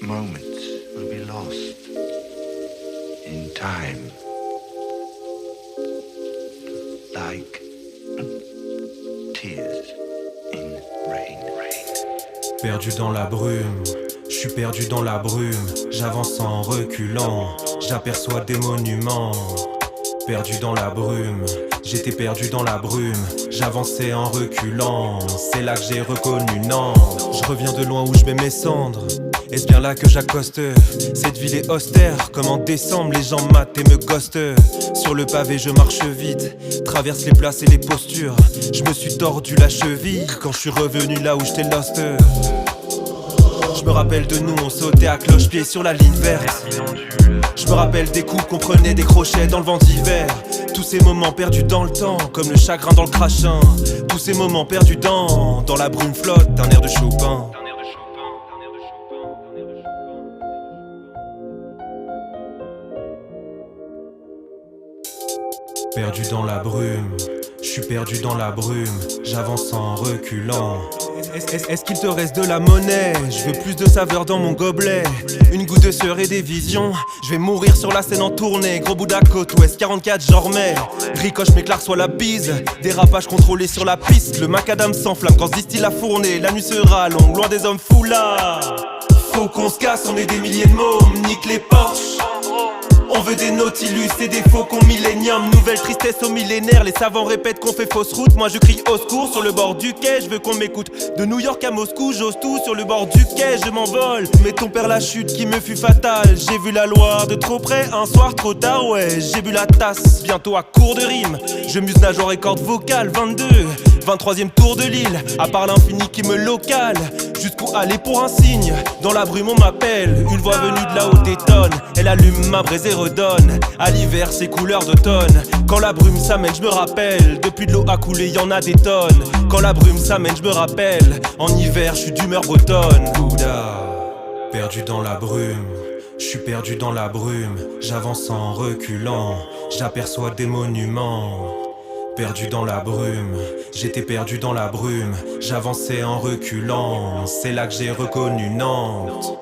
moments will be lost in time, like tears in rain. Perdu dans la brume, je suis perdu dans la brume. J'avance en reculant, j'aperçois des monuments. Perdu dans la brume, j'étais perdu dans la brume. J'avançais en reculant, c'est là que j'ai reconnu Nantes. Je reviens de loin où je mets mes cendres. Est-ce bien là que j'accoste? Cette ville est austère, comme en décembre les gens matent et me ghostent. Sur le pavé je marche vite, traverse les places et les postures. Je me suis tordu la cheville quand je suis revenu là où j'étais lost. Je me rappelle de nous, on sautait à cloche-pied sur la ligne verte. Je me rappelle des coups qu'on prenait des crochets dans le vent d'hiver. Tous ces moments perdus dans le temps, comme le chagrin dans le crachin. Tous ces moments perdus dans la brume flotte d'un air de Chopin. Perdu dans la brume, je suis perdu dans la brume. J'avance en reculant. Est-ce qu'il te reste de la monnaie? Je veux plus de saveur dans mon gobelet. Une goutte de sueur et des visions. Je vais mourir sur la scène en tournée. Gros bout d'à côte ouest 44 j'en remets. Ricoche mais Clark soit la bise. Dérapage contrôlé sur la piste. Le macadam s'enflamme quand se distille la fournée. La nuit sera longue, loin des hommes fous là. Faut qu'on se casse, on est des milliers de mômes. Nique les Porsche. On veut des Nautilus et des faucons millénium. Nouvelle tristesse au millénaire. Les savants répètent qu'on fait fausse route. Moi je crie au secours sur le bord du quai. Je veux qu'on m'écoute. De New York à Moscou, j'ose tout sur le bord du quai. Je m'envole. Mais ton père la chute qui me fut fatale. J'ai vu la Loire de trop près. Un soir trop tard, ouais. J'ai bu la tasse. Bientôt à court de rime. Je muse nageoire et corde vocale. 22, 23e tour de l'île. À part l'infini qui me locale. Jusqu'où aller pour un signe? Dans la brume on m'appelle. Une voix venue de là-haut détonne. Elle allume ma braise et redonne à l'hiver ses couleurs d'automne. Quand la brume s'amène je me rappelle. Depuis de l'eau à couler y'en a des tonnes. Quand la brume s'amène je me rappelle. En hiver je suis d'humeur bretonne. Bouddha. Perdu dans la brume, je suis perdu dans la brume. J'avance en reculant, j'aperçois des monuments. Perdu dans la brume, j'étais perdu dans la brume. J'avançais en reculant, c'est là que j'ai reconnu Nantes.